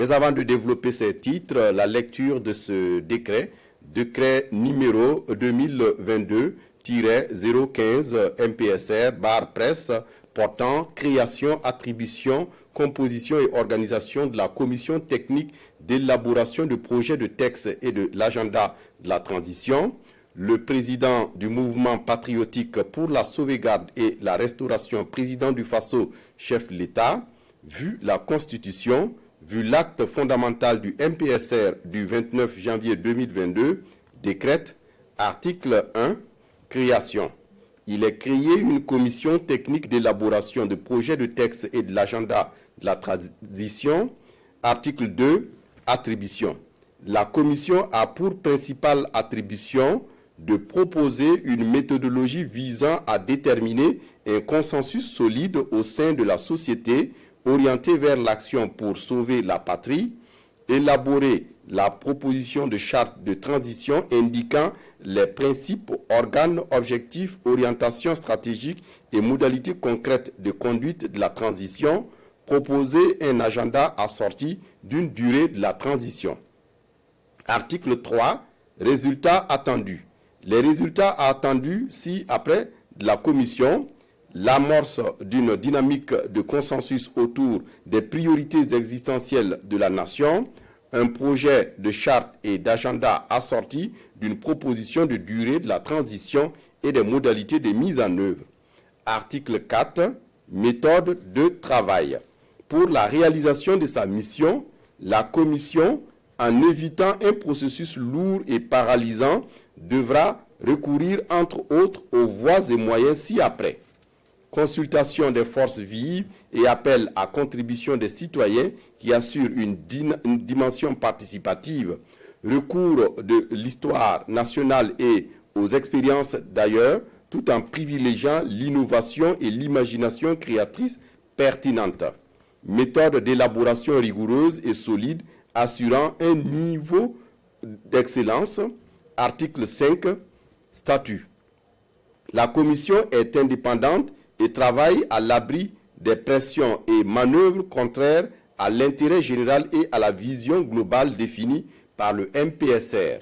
Mais avant de développer ces titres, la lecture de ce décret numéro 2022-015 MPSR/presse portant création, attribution, composition et organisation de la commission technique d'élaboration de projets de texte et de l'agenda de la transition. Le président du mouvement patriotique pour la sauvegarde et la restauration, président du Faso, chef de l'État, vu la Constitution, vu l'acte fondamental du MPSR du 29 janvier 2022, décrète, article 1, création. Il est créé une commission technique d'élaboration de projets de texte et de l'agenda de la transition. Article 2, attribution. La commission a pour principale attribution de proposer une méthodologie visant à déterminer un consensus solide au sein de la société orienté vers l'action pour sauver la patrie, élaborer la proposition de charte de transition indiquant les principes, organes, objectifs, orientations stratégiques et modalités concrètes de conduite de la transition, proposer un agenda assorti d'une durée de la transition. Article 3. Résultats attendus. Les résultats attendus si, après de la commission, l'amorce d'une dynamique de consensus autour des priorités existentielles de la nation, un projet de charte et d'agenda assorti d'une proposition de durée de la transition et des modalités de mise en œuvre. Article 4. Méthode de travail. Pour la réalisation de sa mission, la commission, en évitant un processus lourd et paralysant, devra recourir entre autres aux voies et moyens ci-après. Consultation des forces vives et appel à contribution des citoyens qui assurent une dimension participative, recours de l'histoire nationale et aux expériences d'ailleurs, tout en privilégiant l'innovation et l'imagination créatrice pertinente. Méthode d'élaboration rigoureuse et solide assurant un niveau d'excellence. Article 5. Statut. La commission est indépendante et travaille à l'abri des pressions et manœuvres contraires à l'intérêt général et à la vision globale définie par le MPSR.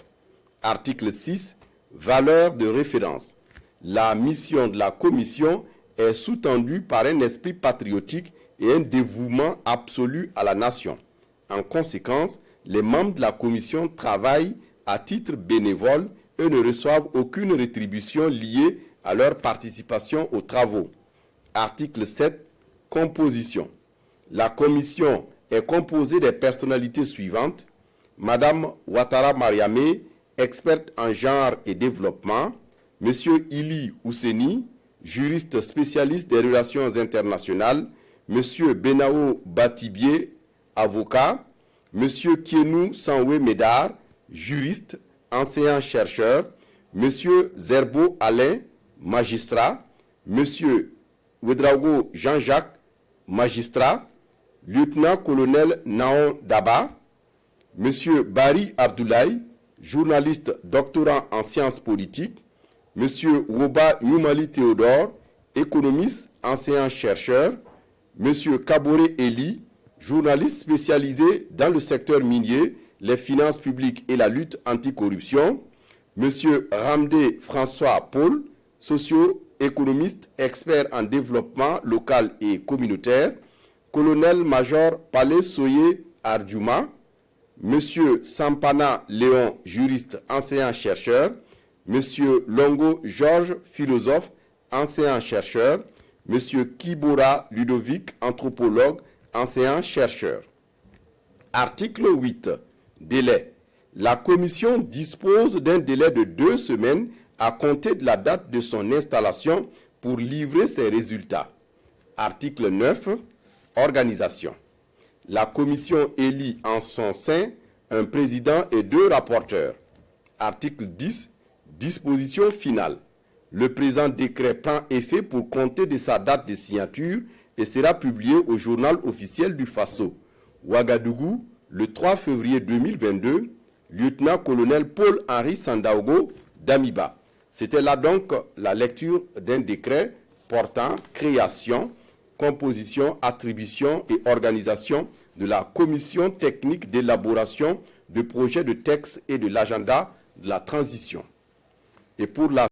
Article 6. Valeur de référence. La mission de la commission est sous-tendue par un esprit patriotique et un dévouement absolu à la nation. En conséquence, les membres de la commission travaillent à titre bénévole et ne reçoivent aucune rétribution liée à leur participation aux travaux. Article 7. Composition. La commission est composée des personnalités suivantes. Madame Ouattara Mariamé, experte en genre et développement. Monsieur Ili Ousseni, juriste spécialiste des relations internationales. Monsieur Benao Batibié, avocat. Monsieur Kienou Sanwe Médard, juriste, enseignant-chercheur. Monsieur Zerbo Alain, magistrat. Monsieur Ouedraogo Jean-Jacques, magistrat. Lieutenant-colonel Naon Daba. Monsieur Bari Abdoulaye, journaliste doctorant en sciences politiques. Monsieur Woba Noumali Théodore, économiste, enseignant-chercheur. Monsieur Kabore Eli, journaliste spécialisé dans le secteur minier, les finances publiques et la lutte anticorruption. Monsieur Ramdé François Paul, socio-économiste, expert en développement local et communautaire. Colonel-major Palais Soye Ardjouma. Monsieur Sampana Léon, juriste, enseignant-chercheur. Monsieur Longo Georges, philosophe, enseignant-chercheur. Monsieur Kibora Ludovic, anthropologue, enseignant-chercheur. Article 8. Délai. La commission dispose d'un délai de 2 semaines à compter de la date de son installation pour livrer ses résultats. Article 9. Organisation. La commission élit en son sein un président et 2 rapporteurs. Article 10. Disposition finale. Le présent décret prend effet pour compter de sa date de signature et sera publié au journal officiel du Faso. Ouagadougou, le 3 février 2022, lieutenant-colonel Paul-Henri Sandaogo d'Amiba. C'était là donc la lecture d'un décret portant création, composition, attribution et organisation de la commission technique d'élaboration de projets de texte et de l'agenda de la transition. Et pour la